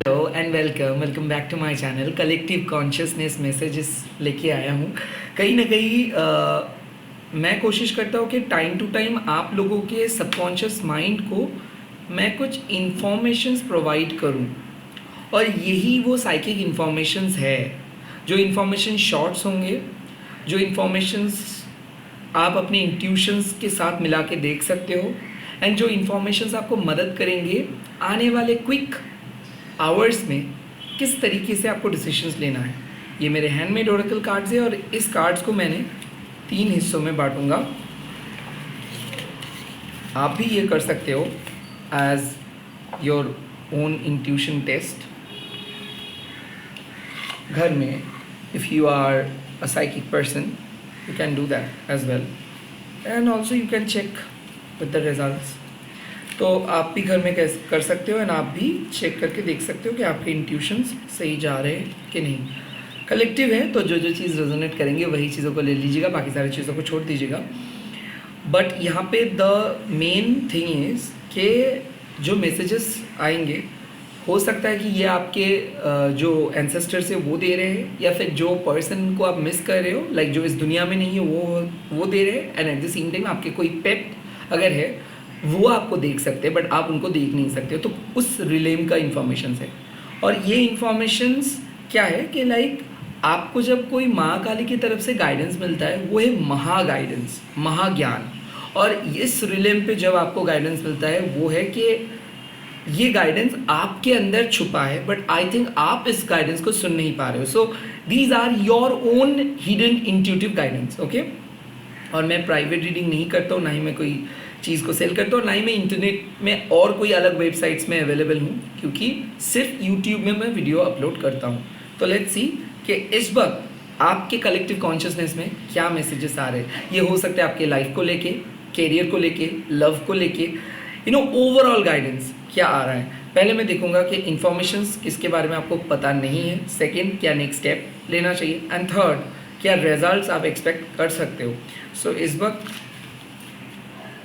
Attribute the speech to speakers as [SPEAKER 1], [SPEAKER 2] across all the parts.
[SPEAKER 1] And welcome back to my channel. Collective consciousness messages लेके आया हूँ। कहीं ना कहीं मैं कोशिश करता हूँ कि टाइम टू टाइम आप लोगों के सबकॉन्शियस माइंड को मैं कुछ इंफॉर्मेशंस प्रोवाइड करूँ, और यही वो साइकिक इंफॉर्मेशंस है। जो इंफॉर्मेशन शॉर्ट्स होंगे, जो इंफॉर्मेशंस आप अपने इंट्यूशंस के साथ मिला के देख सकते हो, एंड जो इंफॉर्मेशंस आपको मदद करेंगे आने वाले क्विक आवर्स में किस तरीके से आपको डिसीजंस लेना है। ये मेरे हैंडमेड ओरेकल कार्ड्स है, और इस कार्ड्स को मैंने 3 हिस्सों में बांटूंगा। आप भी ये कर सकते हो as your own intuition test घर में। If you are a psychic person you can do that as well, and also you can check with the results। तो आप भी घर में कैसे कर सकते हो, एंड आप भी चेक करके देख सकते हो कि आपके इंट्यूशंस सही जा रहे हैं कि नहीं। कलेक्टिव है तो जो जो चीज़ रेजोनेट करेंगे वही चीज़ों को ले लीजिएगा, बाकी सारी चीज़ों को छोड़ दीजिएगा। बट यहाँ पे द मेन थिंग इज़ कि जो मैसेजेस आएंगे, हो सकता है कि ये आपके जो एंसेस्टर्स है वो दे रहे हैं, या फिर जो पर्सन को आप मिस कर रहे हो, लाइक जो इस दुनिया में नहीं है वो दे रहे हैं। And at the same time आपके कोई पेट अगर है वो आपको देख सकते हैं, बट आप उनको देख नहीं सकते हो। तो उस रिलेम का इंफॉर्मेशन है। और ये इंफॉर्मेशंस क्या है कि लाइक आपको जब कोई माँ काली की तरफ से गाइडेंस मिलता है, वो है महा गाइडेंस, महाज्ञान। और इस रिलेम पे जब आपको गाइडेंस मिलता है वो है कि ये गाइडेंस आपके अंदर छुपा है, बट आई थिंक आप इस गाइडेंस को सुन नहीं पा रहे हो। So these are your own hidden intuitive guidance, okay. और मैं प्राइवेट रीडिंग नहीं करता हूँ, ना ही मैं कोई चीज़ को सेल करता हूँ, ना ही मैं इंटरनेट में और कोई अलग वेबसाइट्स में अवेलेबल हूँ, क्योंकि सिर्फ यूट्यूब में मैं वीडियो अपलोड करता हूँ। तो लेट्स सी कि इस वक्त आपके कलेक्टिव कॉन्शियसनेस में क्या मैसेजेस आ रहे हैं। ये हो सकता है आपके लाइफ को लेके, कैरियर को लेके, लव को लेके, ओवरऑल गाइडेंस क्या आ रहा है। पहले मैं देखूंगा कि इन्फॉर्मेशंस किसके बारे में आपको पता नहीं है, सेकंड क्या नेक्स्ट स्टेप लेना चाहिए, एंड थर्ड क्या रिजल्ट्स आप एक्सपेक्ट कर सकते हो। सो इस वक्त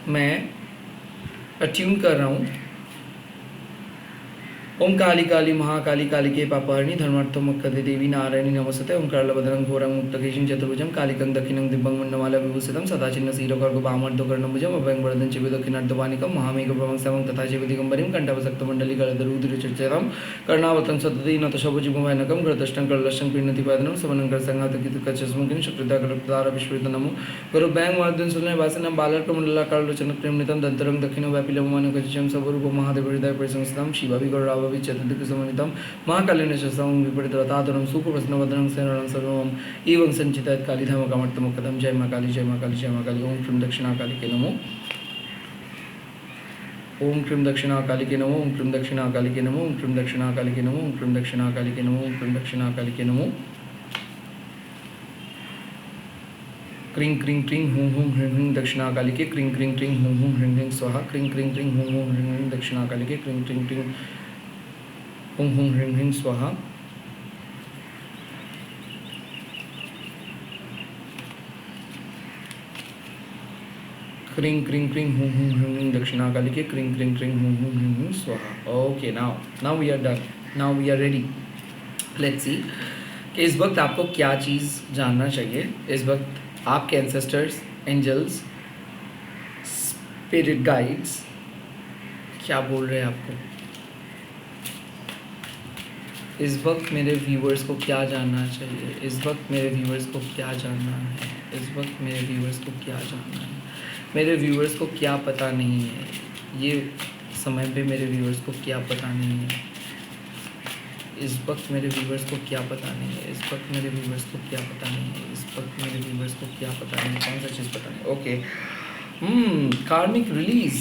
[SPEAKER 1] मैं अट्यून कर रहा हूँ ओम काली काली महाकाली कालिके पापहरणी धर्मार्थमक्कदे देवी नारायणी नमस्ते। ओम करलभद्रं घोरं मुक्तकेशं चतुर्भुजं कालिकं दक्षिणं दिव्यं मण्डमाला विभूषितं सदाचिन्ह श्रीरकर्गपामर्धकर्णभुजं अभयं चिवे दक्षिणार्धवानिकं महामेघप्रभं समं तथा चिवे दिगम्बरीं कण्ठवसक्तमण्डली कलदरुद्रचर्चरं कर्णावतं सतति नतशभुजिभवैनकं गृतष्टं करलष्टं क्रीणतिपादनं समनं करसंघातकितकचस्मुखिं शक्तिदा कलप्तार विश्वृत नमो गुरुभ्यां वर्धन सुलभवासनं बालर्कमण्डलाकाललोचनप्रेमनितं दन्तरं दक्षिणव्यापिलवमानकचिचं स्वरूपं महादेवहृदय परिसंस्थितं शिवाभिगौराव चतुर्दिक्समन्वितं महाकालिनेशसं विपरीतरताधरं सुप्रसन्नवदनं शरणं सर्वम् एवं संचितात् कालीधामकामर्थमकदं। जय माँ काली, जय माँ काली, जय माँ काली। ओम क्रीं दक्षिणाकाली के नमो, ओम क्रीं दक्षिणाकाली के नमो, ओम क्रीं दक्षिणाकाली के नमो, ओम क्रीं दक्षिणाकाली के नमो, ओम क्रीं दक्षिणाकाली के नमो, ओम क्रीं दक्षिणाकाली के नमो। क्रीं क्रीं क्रीं हूं हूं ह्रीं ह्रीं दक्षिणाकाली के, क्रीं क्रीं क्रीं हूं हूं ह्रीं ह्रीं स्वाहा, क्रीं क्रीं क्रीं हूं हूं ह्रीं ह्रीं दक्षिणाकाली के, क्रीं क्रीं क्रीं हूं हूं ह्रीं ह्रीं स्वाहा। क्रीं क्रीं क्रीं हूं हूं ह्रीं ह्रीं दक्षिणाकाली के, क्रीं क्रीं क्रीं हूं हूं ह्रीं ह्रीं स्वाहा। Okay, now we are done, now we are ready. Let's see कि इस वक्त आपको क्या चीज़ जानना चाहिए। इस वक्त आपके एंसेस्टर्स, एंजल्स, स्पिरिट गाइड्स क्या बोल रहे हैं आपको। इस वक्त मेरे व्यूवर्स को क्या जानना चाहिए, इस वक्त मेरे व्यूवर्स को क्या जानना है, इस वक्त मेरे व्यूवर्स को क्या जानना है। मेरे व्यूवर्स को क्या पता नहीं है, ये समय पे मेरे व्यूवर्स को क्या पता नहीं है। इस वक्त मेरे व्यूवर्स को क्या पता नहीं है, इस वक्त मेरे व्यूवर्स को क्या पता नहीं है, इस वक्त मेरे व्यूवर्स को क्या पता नहीं है, कौन सा चीज़ पता नहीं। ओके, कार्मिक release.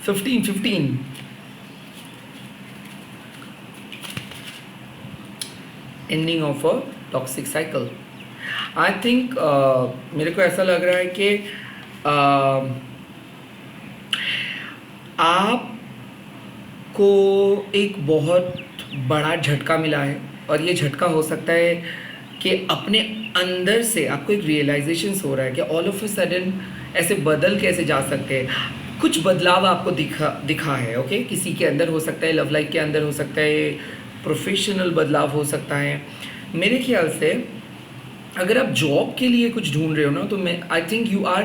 [SPEAKER 1] Fifteen ending of a toxic cycle. I think मेरे को ऐसा लग रहा है कि आपको एक बहुत बड़ा झटका मिला है, और ये झटका हो सकता है कि अपने अंदर से आपको एक रियलाइजेशन हो रहा है कि ऑल ऑफ अ सडन ऐसे बदल कैसे जा सकते हैं। कुछ बदलाव आपको दिखा है। ओके, किसी के अंदर हो सकता है, लव लाइफ के अंदर हो सकता है, प्रोफेशनल बदलाव हो सकता है। मेरे ख्याल से अगर आप जॉब के लिए कुछ ढूंढ रहे हो ना, तो मैं I think you are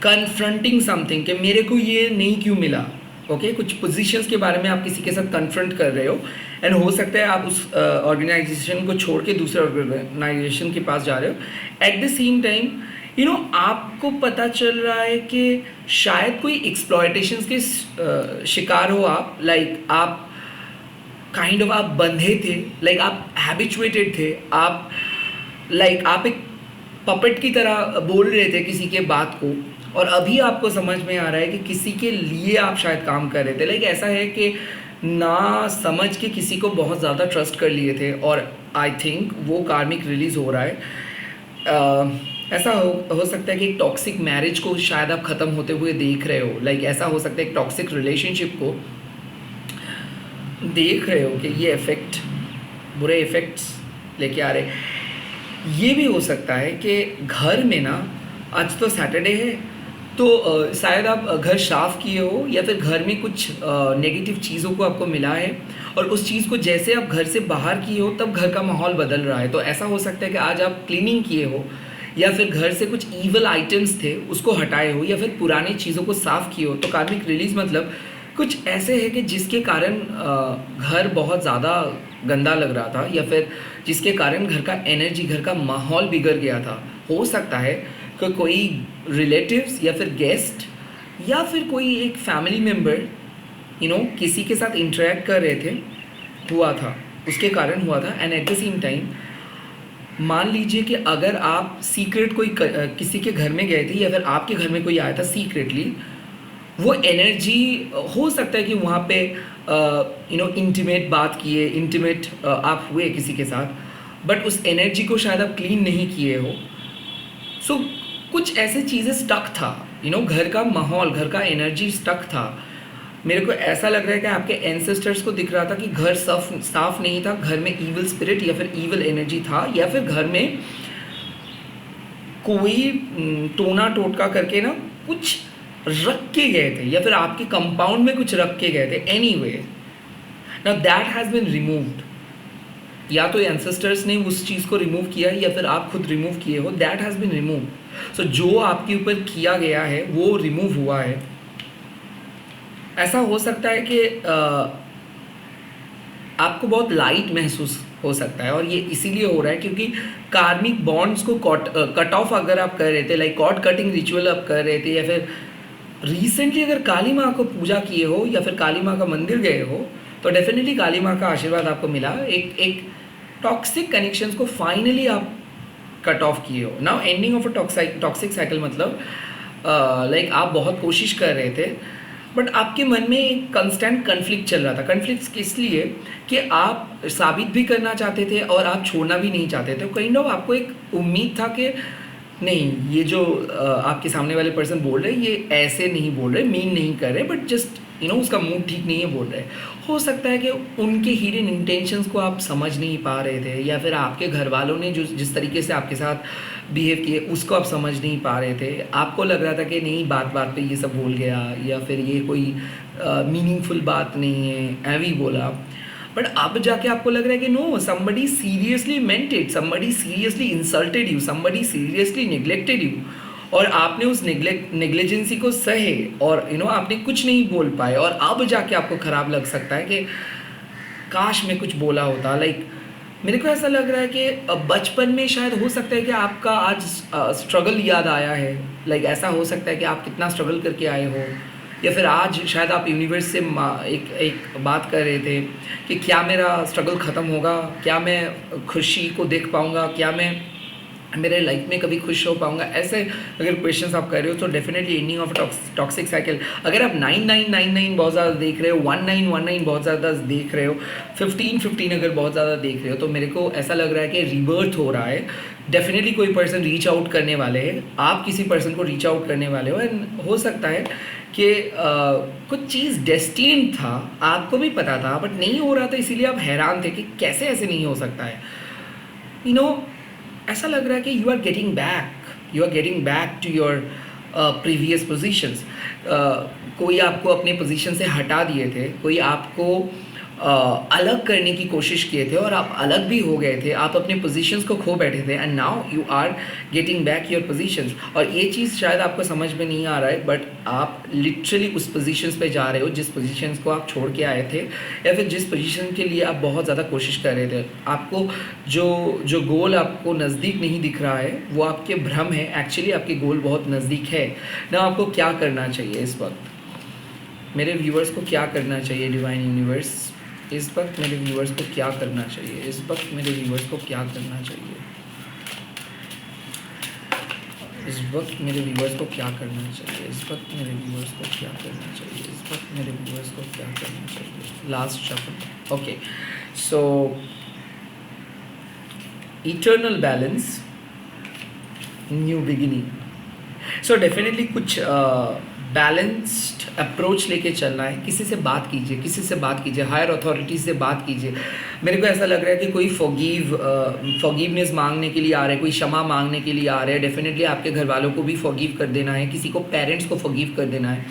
[SPEAKER 1] confronting something कि मेरे को ये नहीं क्यों मिला। ओके, कुछ पोजीशंस के बारे में आप किसी के साथ कन्फ्रंट कर रहे हो, एंड हो सकता है आप उस ऑर्गेनाइजेशन को छोड़ के दूसरे ऑर्गेनाइजेशन के पास जा रहे हो। एट द सेम टाइम आपको पता चल रहा है कि शायद कोई एक्सप्लॉयटेशंस के शिकार हो आप। लाइक आप आप बंधे थे, लाइक आप हैबिचुएटेड थे, आप एक पपेट की तरह बोल रहे थे किसी के बात को, और अभी आपको समझ में आ रहा है कि किसी के लिए आप शायद काम कर रहे थे। लाइक ऐसा है कि ना समझ के किसी को बहुत ज़्यादा ट्रस्ट कर लिए थे, और आई थिंक वो कार्मिक रिलीज़ हो रहा है। ऐसा हो सकता है कि एक टॉक्सिक मैरिज को शायद आप ख़त्म होते हुए देख रहे हो। लाइक ऐसा हो सकता है एक टॉक्सिक रिलेशनशिप को देख रहे हो कि ये बुरे इफ़ेक्ट्स लेके आ रहे। ये भी हो सकता है कि घर में ना, आज तो सैटरडे है, तो शायद आप घर साफ़ किए हो, या फिर घर में कुछ नेगेटिव चीज़ों को आपको मिला है, और उस चीज़ को जैसे आप घर से बाहर किए हो तब घर का माहौल बदल रहा है। तो ऐसा हो सकता है कि आज आप क्लीनिंग किए हो, या फिर घर से कुछ ईवल आइटम्स थे उसको हटाए हो, या फिर पुरानी चीज़ों को साफ़ किए हो। तो कार्मिक रिलीज़ मतलब कुछ ऐसे है कि जिसके कारण घर बहुत ज़्यादा गंदा लग रहा था, या फिर जिसके कारण घर का एनर्जी, घर का माहौल बिगड़ गया था। हो सकता है कि कोई रिलेटिव्स या फिर गेस्ट या फिर कोई एक फैमिली मेम्बर किसी के साथ इंटरेक्ट कर रहे थे, हुआ था, उसके कारण हुआ था। And at the same time मान लीजिए कि अगर आप सीक्रेट किसी के घर में गए थे, या फिर आपके घर में कोई आया था सीक्रेटली, वो एनर्जी हो सकता है कि वहाँ पे इंटीमेट बात किए, इंटीमेट आप हुए किसी के साथ, बट उस एनर्जी को शायद आप क्लीन नहीं किए हो। सो कुछ ऐसे चीज़ें स्टक था, घर का माहौल, घर का एनर्जी स्टक था। मेरे को ऐसा लग रहा है कि आपके एंसेस्टर्स को दिख रहा था कि घर साफ नहीं था, घर में ईवल स्पिरिट या फिर ईवल एनर्जी था, या फिर घर में कोई टोना टोटका करके ना कुछ रख के गए थे, या फिर आपके कंपाउंड में कुछ रख के गए थे। Anyway, now that has been removed. या तो एंसेस्टर्स ने उस चीज़ को रिमूव किया, या फिर आप खुद रिमूव किए हो। That has been remove. So जो आपके ऊपर किया गया है वो रिमूव हुआ है। ऐसा हो सकता है कि आपको बहुत लाइट महसूस हो सकता है, और ये इसीलिए हो रहा है क्योंकि कार्मिक बॉन्ड्स को कट ऑफ अगर आप कर रहे थे, लाइक कॉर्ड कटिंग रिचुअल आप कर रहे थे, या फिर रिसेंटली अगर काली माँ को पूजा किए हो, या फिर काली माँ का मंदिर गए हो, तो डेफिनेटली काली माँ का आशीर्वाद आपको मिला। एक टॉक्सिक कनेक्शंस को फाइनली आप कट ऑफ किए हो। Now ending of a toxic cycle मतलब लाइक आप बहुत कोशिश कर रहे थे, बट आपके मन में एक कंस्टेंट कन्फ्लिक्ट चल रहा था। कन्फ्लिक्ट किस लिए कि आप साबित भी करना चाहते थे और आप छोड़ना भी नहीं चाहते थे। काइंड ऑफ आपको एक उम्मीद था कि नहीं, ये जो आपके सामने वाले पर्सन बोल रहे हैं ये ऐसे नहीं बोल रहे, मीन नहीं कर रहे, बट जस्ट उसका मूड ठीक नहीं है बोल रहे। हो सकता है कि उनके हिडन इंटेंशंस को आप समझ नहीं पा रहे थे, या फिर आपके घर वालों ने जिस तरीके से आपके साथ बिहेव किए उसको आप समझ नहीं पा रहे थे। आपको लग रहा था कि नहीं, बात बात पे ये सब बोल गया, या फिर ये कोई मीनिंगफुल बात नहीं है, ऐवी बोला। बट अब जाके आपको लग रहा है कि no, somebody seriously meant it, somebody seriously insulted you, somebody seriously neglected you, और आपने उस नेग्लिजेंसी को सहे, और आपने कुछ नहीं बोल पाए, और अब जाके आपको ख़राब लग सकता है कि काश मैं कुछ बोला होता। लाइक मेरे को ऐसा लग रहा है कि बचपन में शायद हो सकता है कि आपका आज स्ट्रगल याद आया है। लाइक ऐसा हो सकता है कि आप कितना स्ट्रगल करके आए हो, या फिर आज शायद आप यूनिवर्स से एक बात कर रहे थे कि क्या मेरा स्ट्रगल ख़त्म होगा, क्या मैं खुशी को देख पाऊँगा, क्या मैं मेरे लाइफ में कभी खुश हो पाऊँगा। ऐसे अगर क्वेश्चंस आप कर रहे हो तो definitely ending of toxic cycle. अगर आप 9999 बहुत ज़्यादा देख रहे हो, 1919 बहुत ज़्यादा देख रहे हो, 1515 अगर बहुत ज़्यादा देख रहे हो, तो मेरे को ऐसा लग रहा है कि रिबर्थ हो रहा है। डेफिनेटली कोई पर्सन रीच आउट करने वाले हैं, आप किसी पर्सन को रीच आउट करने वाले हो, एंड हो सकता है कि कुछ चीज़ डेस्टिन्ड था, आपको भी पता था बट नहीं हो रहा था, इसीलिए आप हैरान थे कि कैसे ऐसे नहीं हो सकता है। ऐसा लग रहा है कि you are getting back to your previous positions, कोई आपको अपने पोजीशन से हटा दिए थे, कोई आपको अलग करने की कोशिश किए थे और आप अलग भी हो गए थे, आप अपने पोजीशंस को खो बैठे थे, and now you are getting back your positions. और ये चीज़ शायद आपको समझ में नहीं आ रहा है, बट आप लिटरली उस पोजीशंस पे जा रहे हो जिस पोजीशंस को आप छोड़ के आए थे, या फिर जिस पोजीशन के लिए आप बहुत ज़्यादा कोशिश कर रहे थे। आपको जो गोल आपको नज़दीक नहीं दिख रहा है वो आपके भ्रम है, एक्चुअली आपके गोल बहुत नज़दीक है ना। आपको क्या करना चाहिए इस वक्त मेरे व्यूअर्स को, क्या करना चाहिए डिवाइन यूनिवर्स इस वक्त मेरे व्यूअर्स को क्या करना चाहिए, इस वक्त मेरे व्यूअर्स को क्या करना चाहिए, इस वक्त मेरे व्यूअर्स को क्या करना चाहिए, इस वक्त मेरे व्यूअर्स को क्या करना चाहिए, इस वक्त मेरे व्यूअर्स को क्या करना चाहिए। Last shuffle, okay. So eternal balance, new beginning. So definitely कुछ बैलेंस्ड अप्रोच लेके चलना है। किसी से बात कीजिए, किसी से बात कीजिए, हायर अथॉरिटीज़ से बात कीजिए। मेरे को ऐसा लग रहा है कि कोई फॉरगिवनेस मांगने के लिए आ रहा है, कोई क्षमा मांगने के लिए आ रहा है। डेफिनेटली आपके घर वालों को भी फॉरगिव कर देना है, किसी को पेरेंट्स को फॉरगिव कर देना है।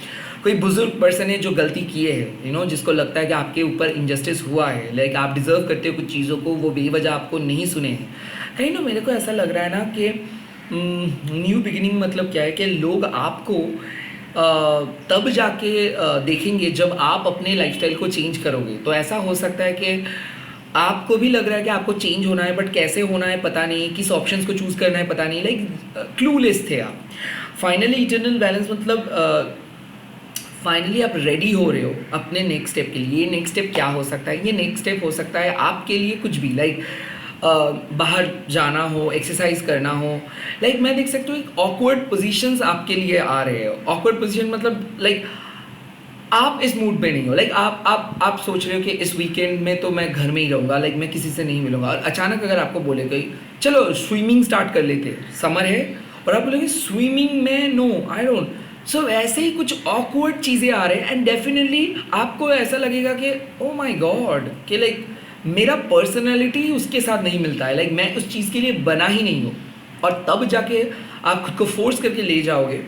[SPEAKER 1] कोई बुजुर्ग पर्सन है जो गलती किए है, जिसको लगता है कि आपके ऊपर इनजस्टिस हुआ है, लाइक आप डिज़र्व करते हो कुछ चीज़ों को, वो बेवजह आपको नहीं सुने हैं। कहीं मेरे को ऐसा लग रहा है ना कि न्यू बिगिनिंग मतलब क्या है कि लोग आपको तब जाके देखेंगे जब आप अपने लाइफस्टाइल को चेंज करोगे। तो ऐसा हो सकता है कि आपको भी लग रहा है कि आपको चेंज होना है, बट कैसे होना है पता नहीं, किस ऑप्शंस को चूज़ करना है पता नहीं, लाइक क्लूलेस थे आप। फाइनली इटर्नल बैलेंस मतलब फाइनली आप रेडी हो रहे हो अपने नेक्स्ट स्टेप के लिए। ये नेक्स्ट स्टेप क्या हो सकता है? ये नेक्स्ट स्टेप हो सकता है आपके लिए कुछ भी, लाइक बाहर जाना हो, एक्सरसाइज करना हो। लाइक मैं देख सकती हूँ एक ऑकवर्ड पोजीशंस आपके लिए आ रहे हो। ऑकवर्ड पोजीशन मतलब लाइक आप इस मूड पे नहीं हो, लाइक आप सोच रहे हो कि इस वीकेंड में तो मैं घर में ही रहूँगा, लाइक मैं किसी से नहीं मिलूंगा। और अचानक अगर आपको बोले गई चलो स्विमिंग स्टार्ट कर लेते, समर है, और आप बोलेंगे स्विमिंग में नो आई डोंट। सो ऐसे ही कुछ ऑकवर्ड चीज़ें आ रहे हैं, एंड डेफिनेटली आपको ऐसा लगेगा कि ओ माई गॉड कि लाइक मेरा पर्सनैलिटी उसके साथ नहीं मिलता है, लाइक मैं उस चीज़ के लिए बना ही नहीं हूँ। और तब जाके आप खुद को फोर्स करके ले जाओगे।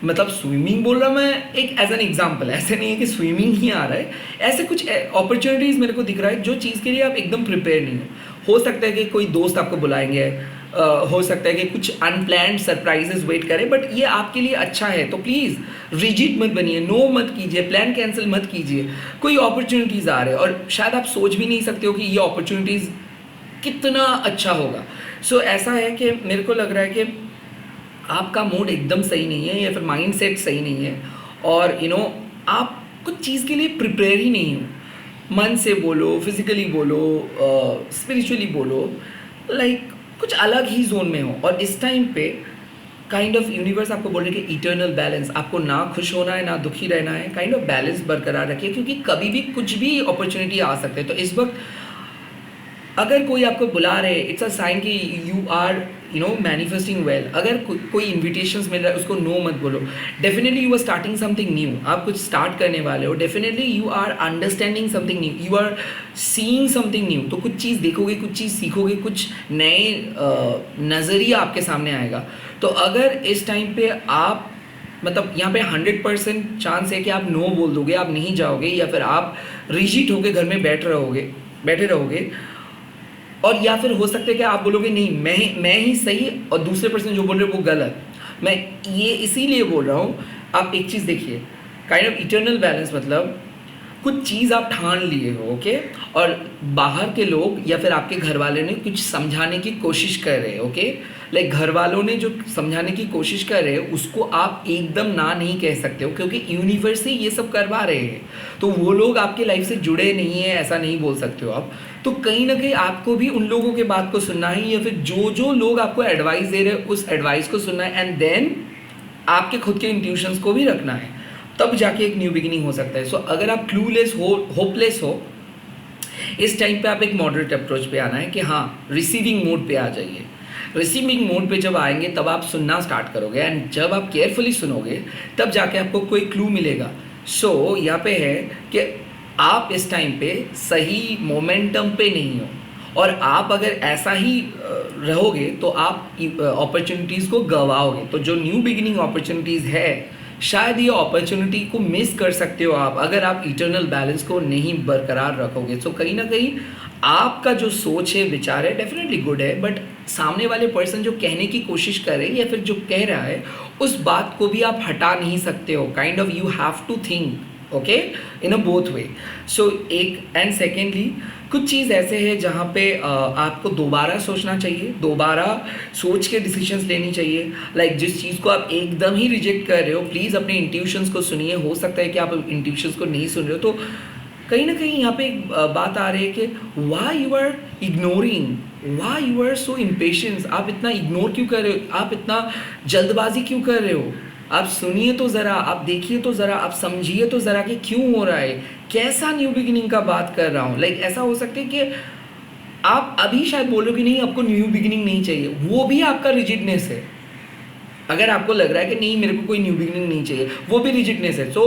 [SPEAKER 1] मतलब स्विमिंग बोल रहा मैं एक एज एन एग्जाम्पल, ऐसे नहीं है कि स्विमिंग ही आ रहा है, ऐसे कुछ अपॉर्चुनिटीज़ मेरे को दिख रहा है जो चीज़ के लिए आप एकदम प्रिपेयर नहीं हो सकता है कि कोई दोस्त आपको बुलाएंगे, हो सकता है कि कुछ अनप्लैन्ड सरप्राइजेस वेट करें, बट ये आपके लिए अच्छा है। तो प्लीज़ रिजिड मत बनिए, नो मत कीजिए, प्लान कैंसिल मत कीजिए। कोई अपॉर्चुनिटीज़ आ रहे हैं और शायद आप सोच भी नहीं सकते हो कि ये अपॉर्चुनिटीज़ कितना अच्छा होगा। सो ऐसा है कि मेरे को लग रहा है कि आपका मूड एकदम सही नहीं है, या फिर माइंड सेट सही नहीं है, और आप कुछ चीज़ के लिए प्रिपेयर ही नहीं हो। मन से बोलो, फिजिकली बोलो, स्पिरिचुअली बोलो, लाइक कुछ अलग ही जोन में हो। और इस टाइम पे काइंड ऑफ यूनिवर्स आपको बोल रहे कि इटर्नल बैलेंस, आपको ना खुश होना है ना दुखी रहना है, काइंड ऑफ बैलेंस बरकरार रखिए, क्योंकि कभी भी कुछ भी अपॉर्चुनिटी आ सकते हैं। तो इस वक्त अगर कोई आपको बुला रहे, इट्स अ साइन कि यू आर मैनिफेस्टिंग वेल। अगर कोई इन्विटेशंस मिल रहा है उसको नो मत बोलो। Definitely you are starting something new, आप कुछ स्टार्ट करने वाले हो। Definitely you are understanding something new, you are seeing something new. तो कुछ चीज़ देखोगे, कुछ चीज़ सीखोगे, कुछ नए नज़रिया आपके सामने आएगा। तो अगर इस टाइम पे आप मतलब यहाँ पे 100% चांस है कि आप नो बोल दोगे, आप नहीं जाओगे, या फिर आप रिजिड होके घर में बैठे रहोगे, और या फिर हो सकता है कि आप बोलोगे नहीं मैं ही सही और दूसरे पर्सन जो बोल रहे हो वो गलत। मैं ये इसीलिए बोल रहा हूँ। आप एक चीज़ देखिए, काइंड ऑफ इटर्नल बैलेंस मतलब कुछ चीज़ आप ठान लिए हो, ओके, और बाहर के लोग या फिर आपके घर वाले ने कुछ समझाने की कोशिश कर रहे हैं, ओके, लाइक घर वालों ने जो समझाने की कोशिश कर रहे हैं उसको आप एकदम ना नहीं कह सकते हो, क्योंकि यूनिवर्स ही ये सब करवा रहे हैं। तो वो लोग आपके लाइफ से जुड़े नहीं है, ऐसा नहीं बोल सकते हो आप। तो कहीं ना कहीं आपको भी उन लोगों के बात को सुनना है, या फिर जो लोग आपको एडवाइस दे रहे हैं उस एडवाइस को सुनना है, एंड देन आपके खुद के इंट्यूशंस को भी रखना है, तब जाके एक न्यू बिगिनिंग हो सकता है। सो अगर आप क्लूलेस हो, होपलेस हो, इस टाइम पे आप एक मॉडरेट अप्रोच पे आना है कि हाँ, रिसीविंग मोड पे आ जाइए। रिसीविंग मोड पे जब आएंगे तब आप सुनना स्टार्ट करोगे, एंड जब आप केयरफुली सुनोगे तब जाके आपको कोई क्लू मिलेगा। यहाँ पे है कि आप इस टाइम पे सही मोमेंटम पे नहीं हो, और आप अगर ऐसा ही रहोगे तो आप अपॉर्चुनिटीज़ को गंवाओगे। तो जो न्यू बिगिनिंग अपॉर्चुनिटीज़ है, शायद ये अपॉर्चुनिटी को मिस कर सकते हो आप अगर आप इटर्नल बैलेंस को नहीं बरकरार रखोगे। तो कहीं ना कहीं आपका जो सोच है, विचार है, डेफिनेटली गुड है, बट सामने वाले पर्सन जो कहने की कोशिश कर रहे हैं या फिर जो कह रहा है उस बात को भी आप हटा नहीं सकते हो। Kind of you have to think okay in a both way. So एक एंड सेकेंडली कुछ चीज़ ऐसे है जहाँ पे आपको दोबारा सोचना चाहिए, दोबारा सोच के डिसीजंस लेनी चाहिए। लाइक जिस चीज़ को आप एकदम ही रिजेक्ट कर रहे हो, प्लीज़ अपने इंट्यूशंस को सुनिए। हो सकता है कि आप इंट्यूशंस को नहीं सुन रहे हो, तो कहीं ना कहीं यहाँ पे एक बात आ रही है कि why you are ignoring, why you are so impatience. आप इतना इग्नोर क्यों कर रहे हो, आप इतना जल्दबाजी क्यों कर रहे हो? आप सुनिए तो ज़रा, आप देखिए तो ज़रा, आप समझिए तो ज़रा कि क्यों हो रहा है, कैसा न्यू बिगिनिंग का बात कर रहा हूँ। लाइक ऐसा हो सकता है कि आप अभी शायद बोलो कि नहीं आपको न्यू बिगिनिंग नहीं चाहिए, वो भी आपका रिजिडनेस है। अगर आपको लग रहा है कि नहीं मेरे को कोई न्यू बिगिनिंग नहीं चाहिए, वो भी रिजिडनेस है। सो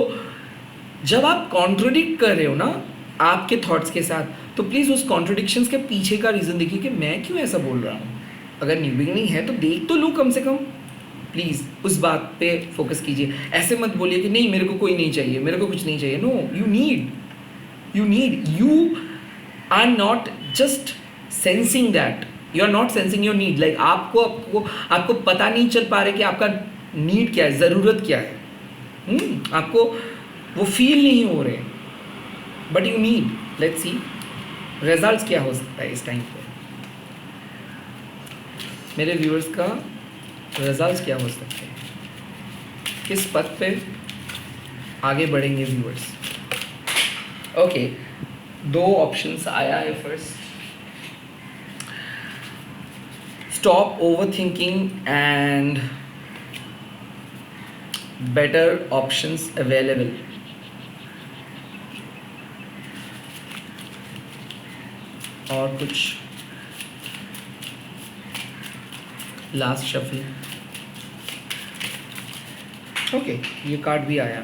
[SPEAKER 1] जब आप कॉन्ट्रोडिक्ट कर रहे हो ना आपके थॉट्स के साथ, तो प्लीज़ उस कॉन्ट्रोडिक्शंस के पीछे का रीज़न देखिए कि मैं क्यों ऐसा बोल रहा हूँ। अगर न्यू बिगिनिंग है तो देख तो लूँ कम से कम। प्लीज़ उस बात पे फोकस कीजिए। ऐसे मत बोलिए कि नहीं मेरे को कोई नहीं चाहिए, मेरे को कुछ नहीं चाहिए। No, you are not just sensing that, you are not sensing your need। like आपको पता नहीं चल पा रहा है कि आपका नीड क्या है, ज़रूरत क्या है। आपको वो फील नहीं हो रहे, but you need. Let's see results क्या हो सकता है इस टाइम पे। मेरे व्यूअर्स का रिजल्ट्स क्या हो सकते हैं, किस पथ पे आगे बढ़ेंगे व्यूअर्स। ओके, दो ऑप्शंस आया है। First, stop over thinking and better options available. और कुछ लास्ट शफल। ओके, ये कार्ड भी आया,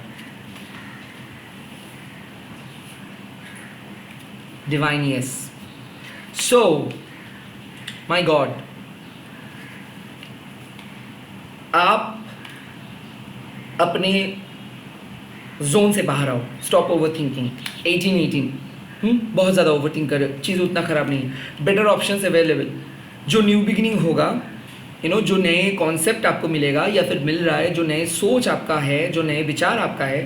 [SPEAKER 1] divine yes. So my God, आप अपने जोन से बाहर आओ। Stop over thinking. 18 बहुत ज़्यादा ओवर थिंक कर रहे हो, चीज़ उतना ख़राब नहीं है। Better options available. जो न्यू बिगिनिंग होगा, जो नए कॉन्सेप्ट आपको मिलेगा या फिर मिल रहा है, जो नए सोच आपका है, जो नए विचार आपका है,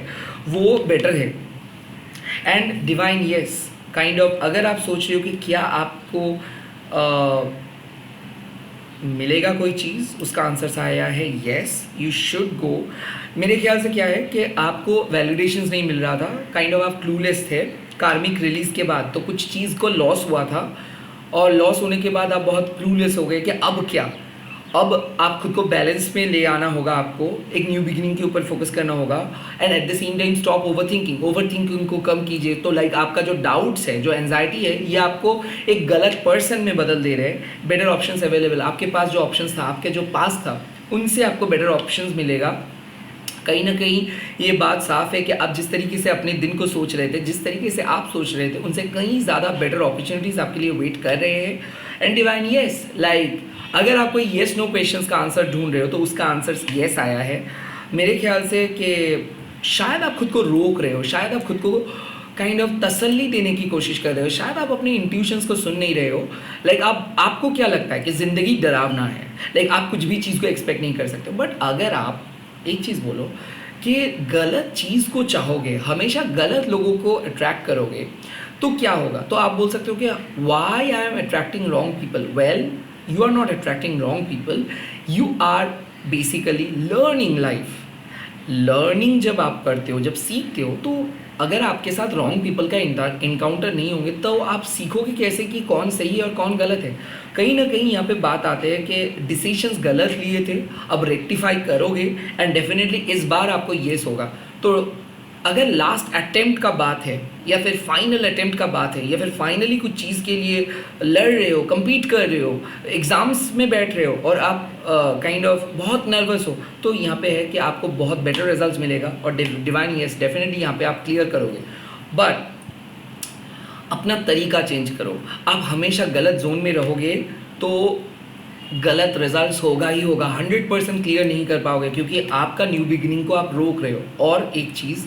[SPEAKER 1] वो बेटर है। And divine yes, kind of अगर आप सोच रहे हो कि क्या आपको मिलेगा कोई चीज़, उसका आंसर आया है यस, यू शुड गो। मेरे ख्याल से क्या है कि आपको वैलिडेशंस नहीं मिल रहा था, काइंड ऑफ आप क्लूलेस थे। कार्मिक रिलीज के बाद तो कुछ चीज़ को लॉस हुआ था, और लॉस होने के बाद आप बहुत क्लूलेस हो गए कि अब क्या। अब आप खुद को बैलेंस में ले आना होगा, आपको एक न्यू बिगिनिंग के ऊपर फोकस करना होगा। And at the same time stop over thinking को कम कीजिए। तो लाइक आपका जो डाउट्स है, जो एंजाइटी है, ये आपको एक गलत पर्सन में बदल दे रहे हैं। Better options available. आपके पास जो ऑप्शंस था, आपके जो पास था, उनसे आपको बेटर ऑप्शंस मिलेगा। कहीं ना कहीं ये बात साफ है कि आप जिस तरीके से अपने दिन को सोच रहे थे, जिस तरीके से आप सोच रहे थे, उनसे कहीं ज़्यादा बेटर अपॉर्चुनिटीज़ आपके लिए वेट कर रहे हैं। एंड डिवाइन यस, लाइक अगर आप कोई येस नो क्वेश्चंस का आंसर ढूंढ रहे हो तो उसका आंसर येस आया है। मेरे ख्याल से कि शायद आप खुद को रोक रहे हो, शायद आप खुद को काइंड ऑफ तसल्ली देने की कोशिश कर रहे हो, शायद आप अपने इंट्यूशंस को सुन नहीं रहे हो। लाइक आपको क्या लगता है कि ज़िंदगी डरावना है, लाइक आप कुछ भी चीज़ को एक्सपेक्ट नहीं कर सकते। बट अगर आप एक चीज़ बोलो कि गलत चीज़ को चाहोगे, हमेशा गलत लोगों को अट्रैक्ट करोगे, तो क्या होगा? तो आप बोल सकते हो कि why I am attracting wrong people. Well, you are not attracting wrong people, you are basically learning life। Learning जब आप करते हो, जब सीखते हो, तो अगर आपके साथ रॉन्ग पीपल का इनकाउंटर नहीं होंगे तो आप सीखोगे कैसे कि कौन सही है और कौन गलत है। कहीं ना कहीं यहाँ पे बात आते हैं कि डिसीजंस गलत लिए थे, अब रेक्टिफाई करोगे एंड डेफिनेटली इस बार आपको येस होगा। तो अगर लास्ट अटेम्प्ट का बात है या फिर फाइनल अटेम्प्ट का बात है या फिर फाइनली कुछ चीज़ के लिए लड़ रहे हो, compete कर रहे हो, एग्ज़ाम्स में बैठ रहे हो और आप काइंड ऑफ बहुत नर्वस हो, तो यहाँ पे है कि आपको बहुत बेटर रिजल्ट्स मिलेगा और डिवाइन यस डेफिनेटली यहाँ पे आप क्लियर करोगे। बट अपना तरीका चेंज करो। आप हमेशा गलत जोन में रहोगे तो गलत रिजल्ट्स होगा ही होगा, 100% क्लियर नहीं कर पाओगे, क्योंकि आपका न्यू बिगिनिंग को आप रोक रहे हो। और एक चीज़,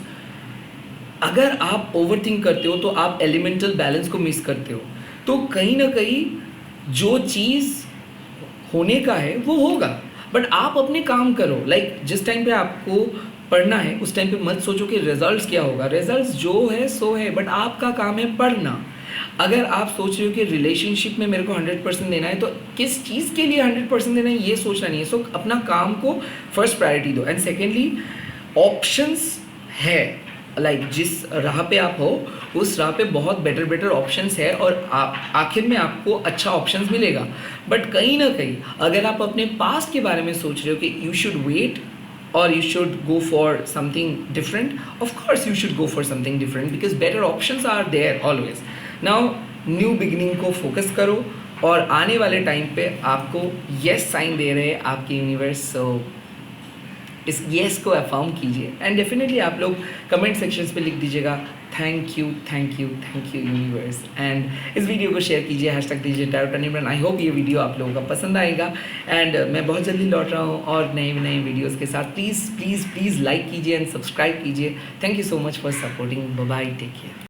[SPEAKER 1] अगर आप ओवर थिंक करते हो तो आप एलिमेंटल बैलेंस को मिस करते हो। तो कहीं ना कहीं जो चीज़ होने का है वो होगा, बट आप अपने काम करो। लाइक जिस टाइम पे आपको पढ़ना है उस टाइम पे मत सोचो कि रिजल्ट्स क्या होगा, रिजल्ट्स जो है सो है, बट आपका काम है पढ़ना। अगर आप सोच रहे हो कि रिलेशनशिप में मेरे को 100% देना है, तो किस चीज़ के लिए 100% देना है ये सोचना नहीं है। सो अपना काम को फर्स्ट प्रायोरिटी दो। एंड सेकेंडली, ऑप्शंस है, लाइक जिस राह पे आप हो उस राह पे बहुत बेटर ऑप्शंस है, और आखिर में आपको अच्छा ऑप्शंस मिलेगा। बट कहीं ना कहीं अगर आप अपने पास्ट के बारे में सोच रहे हो कि you should wait or you should go for something different, of course you should go for something different because better options are there always. Now new beginning को फोकस करो, और आने वाले टाइम पे आपको यस साइन दे रहे हैं आपके यूनिवर्स। सो इस येस को अफर्म कीजिए, एंड डेफिनेटली आप लोग कमेंट सेक्शंस पे लिख दीजिएगा thank you thank you thank you universe, and इस वीडियो को शेयर कीजिए, हैशटैग दीजिए tarot turning point. I hope ये वीडियो आप लोगों का पसंद आएगा, एंड मैं बहुत जल्दी लौट रहा हूँ और नए वीडियोज़ के साथ। प्लीज़ प्लीज़ प्लीज़ लाइक कीजिए एंड सब्सक्राइब कीजिए। Thank you so much for supporting. Bye bye, take care.